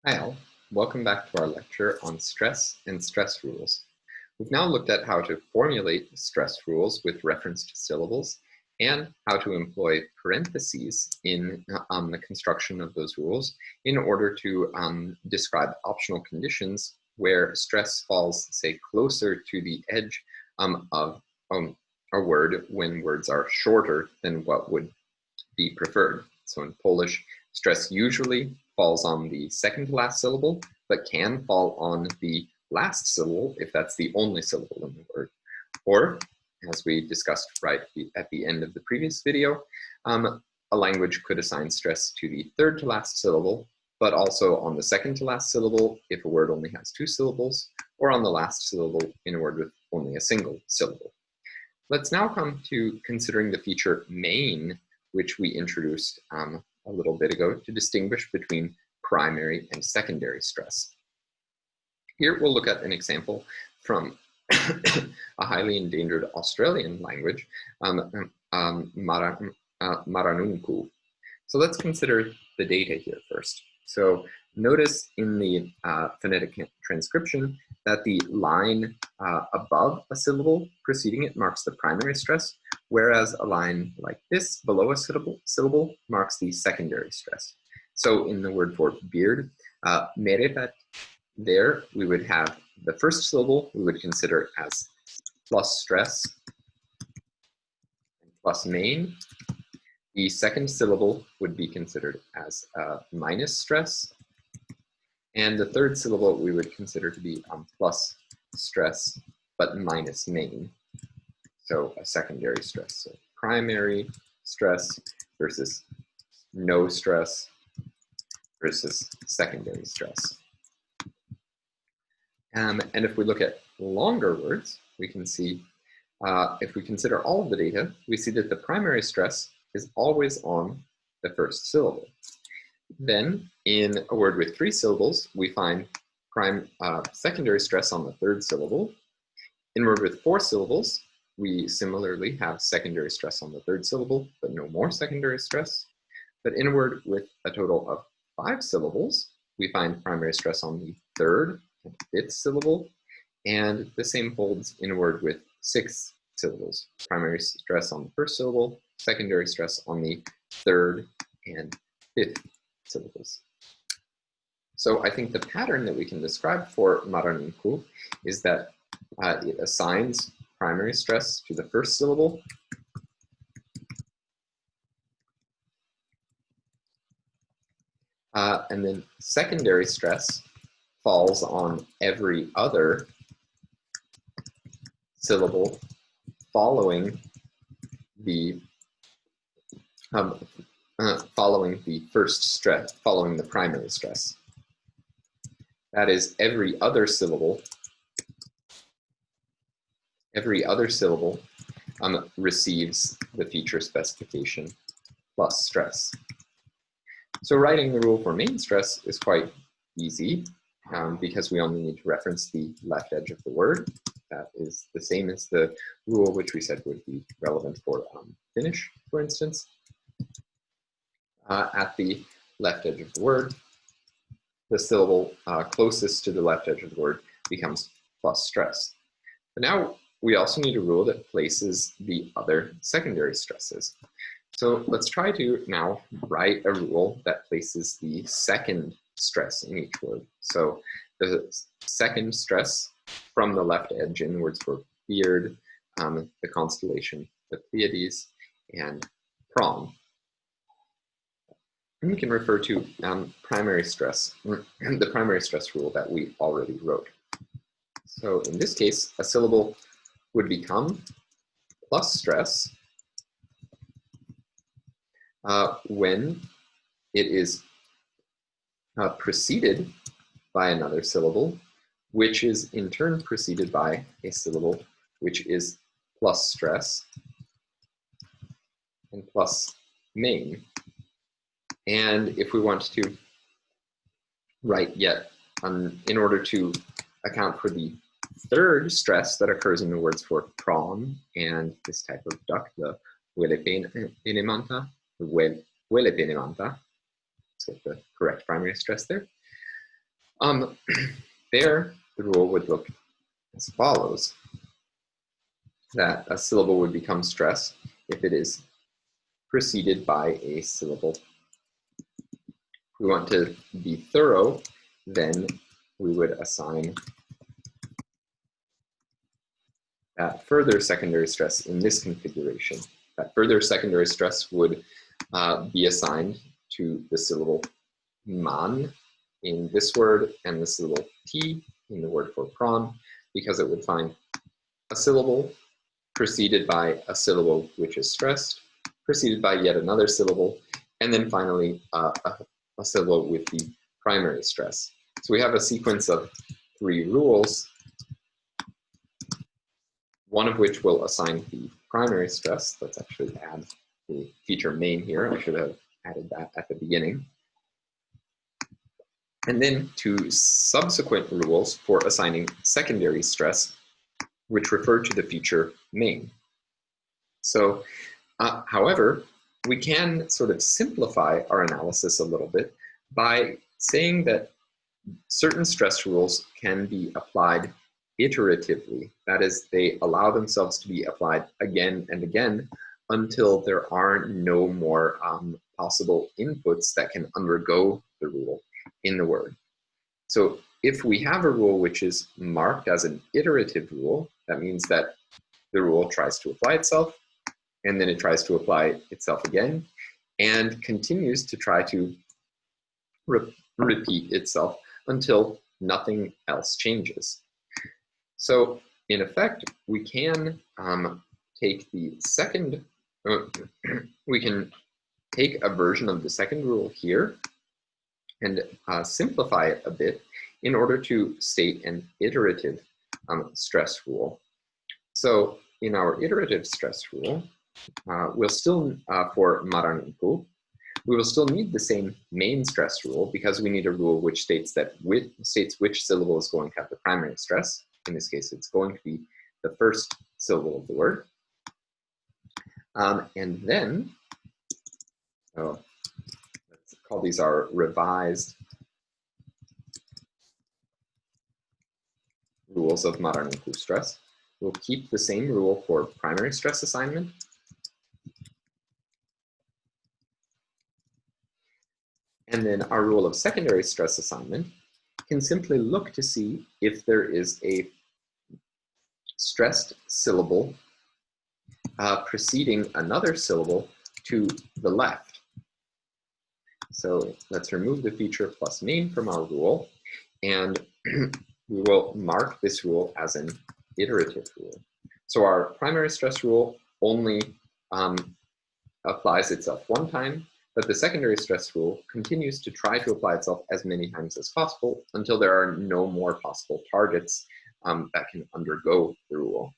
Hi all, welcome back to our lecture on stress and stress rules. We've now looked at how to formulate stress rules with reference to syllables and how to employ parentheses in the construction of those rules in order to describe optional conditions where stress falls, say, closer to the edge of a word when words are shorter than what would be preferred. So in Polish, stress usually falls on the second to last syllable, but can fall on the last syllable if that's the only syllable in the word. Or, as we discussed right at the end of the previous video, a language could assign stress to the third to last syllable, but also on the second to last syllable if a word only has two syllables, or on the last syllable in a word with only a single syllable. Let's now come to considering the feature main, which we introduced a little bit ago to distinguish between primary and secondary stress. Here we'll look at an example from a highly endangered Australian language, Maranunku. So let's consider the data here first. So notice in the phonetic transcription that the line above a syllable preceding it marks the primary stress, whereas a line like this below a syllable marks the secondary stress. So in the word for beard, merepet, there we would have the first syllable we would consider as plus stress and plus main. The second syllable would be considered as minus stress. And the third syllable we would consider to be plus stress, but minus main. So a secondary stress. So primary stress versus no stress versus secondary stress. And if we look at longer words, we can see, if we consider all of the data, we see that the primary stress is always on the first syllable. Then, in a word with three syllables, we find secondary stress on the third syllable. In a word with four syllables, we similarly have secondary stress on the third syllable, but no more secondary stress. But in a word with a total of 5 syllables, we find primary stress on the third and fifth syllable, and the same holds in a word with 6 syllables. Primary stress on the first syllable, secondary stress on the third and fifth syllables. So I think the pattern that we can describe for Maranunku is that it assigns primary stress to the first syllable, and then secondary stress falls on every other syllable following the first stress, following the primary stress. That is, every other syllable receives the feature specification plus stress. So writing the rule for main stress is quite easy because we only need to reference the left edge of the word. That is the same as the rule which we said would be relevant for Finnish, for instance. At the left edge of the word, the syllable closest to the left edge of the word becomes plus stress. But now we also need a rule that places the other secondary stresses. So let's try to now write a rule that places the second stress in each word. So the second stress from the left edge in words for beard, the constellation, the Pleiades, and prawn. And we can refer to primary stress, the primary stress rule that we already wrote. So in this case, a syllable would become plus stress when it is preceded by another syllable, which is in turn preceded by a syllable which is plus stress and plus main. And if we want to write yet, in order to account for the third stress that occurs in the words for prawn and this type of duck, the huelepenemanta, let's get the correct primary stress there. Um, there, the rule would look as follows, that a syllable would become stress if it is preceded by a syllable. If we want to be thorough, then we would assign that further secondary stress in this configuration. That further secondary stress would be assigned to the syllable man in this word and the syllable t in the word for prawn, because it would find a syllable preceded by a syllable which is stressed, preceded by yet another syllable, and then finally a syllable with the primary stress. So we have a sequence of 3 rules, one of which will assign the primary stress. Let's actually add the feature main here. I should have added that at the beginning. And then 2 subsequent rules for assigning secondary stress, which refer to the feature main. So, however, we can sort of simplify our analysis a little bit by saying that certain stress rules can be applied iteratively. That is, they allow themselves to be applied again and again until there are no more possible inputs that can undergo the rule in the word. So if we have a rule which is marked as an iterative rule, that means that the rule tries to apply itself, and then it tries to apply itself again, and continues to try to repeat itself until nothing else changes. So in effect, we can take the second, we can take a version of the second rule here and simplify it a bit in order to state an iterative stress rule. So in our iterative stress rule, we'll still, for maraninku, we will still need the same main stress rule because we need a rule which states which syllable is going to have the primary stress. In this case, it's going to be the first syllable of the word. And then, let's call these our revised rules of maraninku stress. We'll keep the same rule for primary stress assignment. And then our rule of secondary stress assignment can simply look to see if there is a stressed syllable preceding another syllable to the left. So let's remove the feature plus main from our rule, and we will mark this rule as an iterative rule. So our primary stress rule only applies itself one time, but the secondary stress rule continues to try to apply itself as many times as possible until there are no more possible targets that can undergo the rule.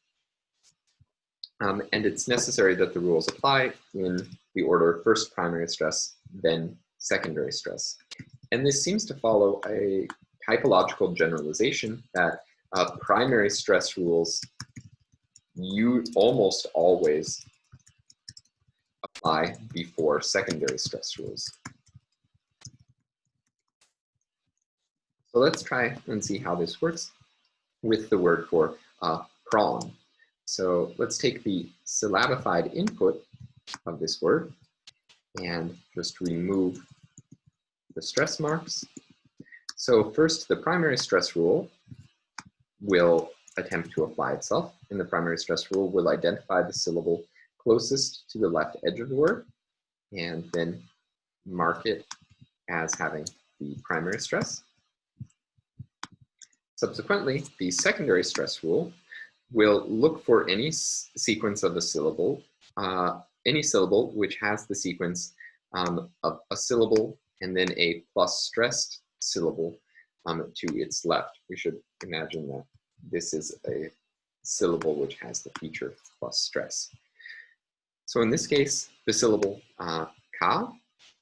And it's necessary that the rules apply in the order first primary stress, then secondary stress. And this seems to follow a typological generalization that primary stress rules almost always apply before secondary stress rules. So let's try and see how this works with the word for prawn. So let's take the syllabified input of this word and just remove the stress marks. So first, the primary stress rule will attempt to apply itself, and the primary stress rule will identify the syllable closest to the left edge of the word and then mark it as having the primary stress. Subsequently, the secondary stress rule will look for any sequence of a syllable, any syllable which has the sequence of a syllable and then a plus stressed syllable to its left. We should imagine that this is a syllable which has the feature plus stress. So in this case, the syllable ka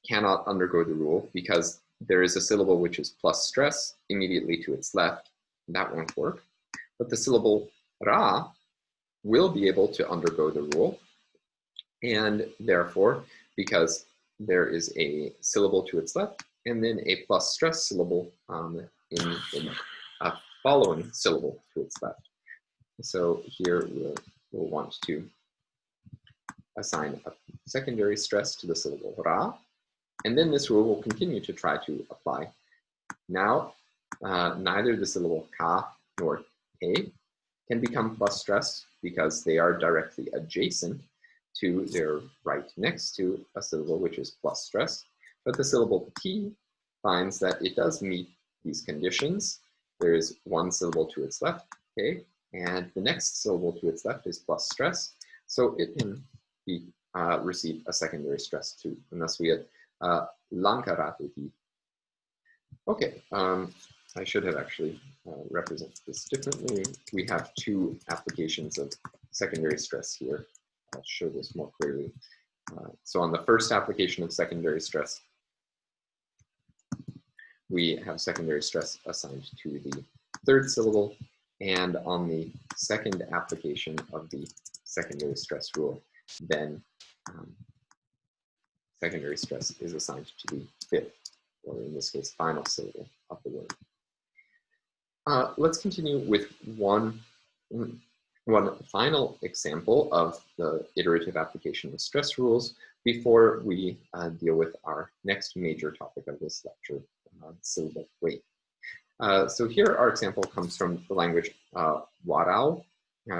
cannot undergo the rule because there is a syllable which is plus stress immediately to its left. That won't work. But the syllable ra will be able to undergo the rule. And therefore, because there is a syllable to its left and then a plus stress syllable in a following syllable to its left. So here we'll want to assign a secondary stress to the syllable ra, and then this rule will continue to try to apply. Now, neither the syllable ka nor te can become plus stress because they are directly adjacent to their right next to a syllable which is plus stress, but the syllable ti finds that it does meet these conditions. There is one syllable to its left, te, and the next syllable to its left is plus stress, so it can receive a secondary stress too, and thus we had lankaratuti. Okay, I should have actually represented this differently. We have two applications of secondary stress here. I'll show this more clearly. So on the first application of secondary stress, we have secondary stress assigned to the third syllable, and on the second application of the secondary stress rule, then secondary stress is assigned to the fifth, or in this case, final syllable of the word. Let's continue with one final example of the iterative application of stress rules before we deal with our next major topic of this lecture, syllable weight. So here our example comes from the language Warao,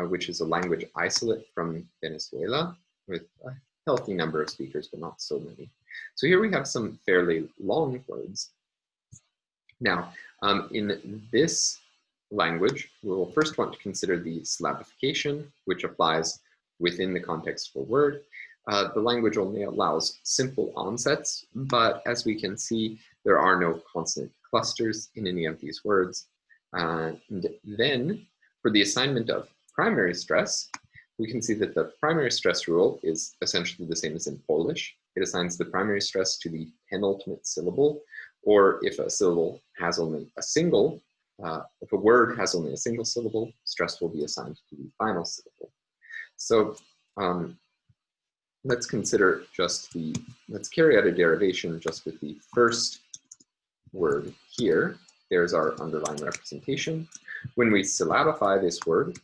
which is a language isolate from Venezuela with a healthy number of speakers, but not so many. So here we have some fairly long words. Now, in this language, we'll first want to consider the syllabification, which applies within the context of a word. The language only allows simple onsets, but as we can see, there are no consonant clusters in any of these words. And then, for the assignment of primary stress, we can see that the primary stress rule is essentially the same as in Polish. It assigns the primary stress to the penultimate syllable, or if a syllable has only a single, if a word has only a single syllable, stress will be assigned to the final syllable. So let's consider let's carry out a derivation just with the first word here. There's our underlying representation. When we syllabify this word,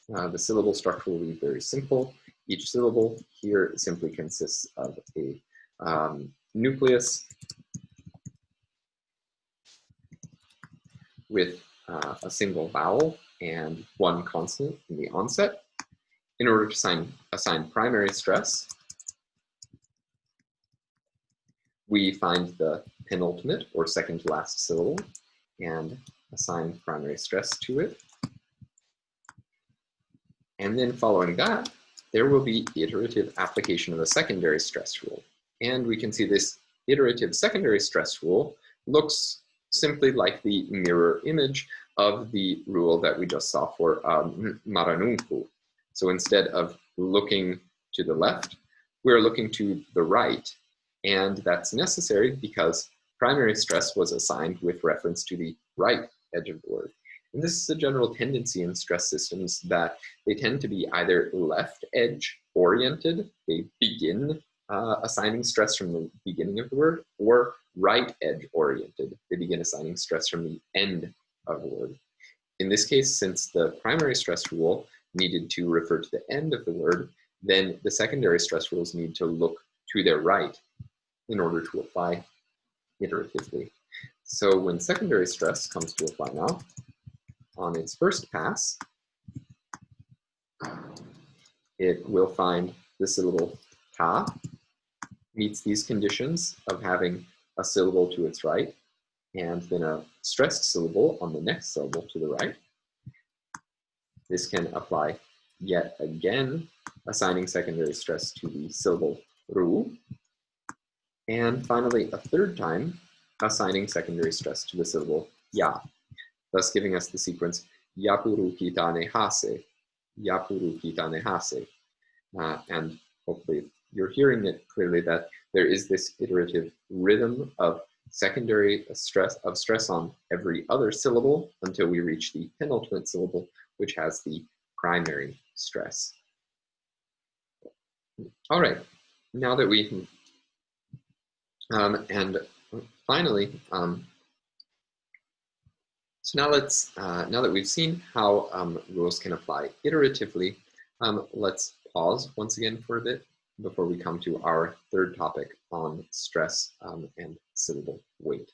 the syllable structure will be very simple. Each syllable here simply consists of a nucleus with a single vowel and one consonant in the onset. In order to assign primary stress, we find the penultimate or second to last syllable and assign primary stress to it. And then following that, there will be iterative application of a secondary stress rule. And we can see this iterative secondary stress rule looks simply like the mirror image of the rule that we just saw for maranunku. So instead of looking to the left, we're looking to the right. And that's necessary because primary stress was assigned with reference to the right edge of the word. And this is a general tendency in stress systems that they tend to be either left edge oriented, they begin assigning stress from the beginning of the word, or right edge oriented, they begin assigning stress from the end of the word. In this case, since the primary stress rule needed to refer to the end of the word, then the secondary stress rules need to look to their right in order to apply iteratively. So when secondary stress comes to apply now, on its first pass, it will find the syllable ta meets these conditions of having a syllable to its right and then a stressed syllable on the next syllable to the right. This can apply yet again, assigning secondary stress to the syllable ru, and finally a third time, assigning secondary stress to the syllable ya, thus giving us the sequence yapuru kitane hase, yapuru kitane hase. And hopefully you're hearing it clearly that there is this iterative rhythm of secondary stress on every other syllable until we reach the penultimate syllable, which has the primary stress. All right, now that we, and finally, So now that we've seen how rules can apply iteratively, let's pause once again for a bit before we come to our third topic on stress and syllable weight.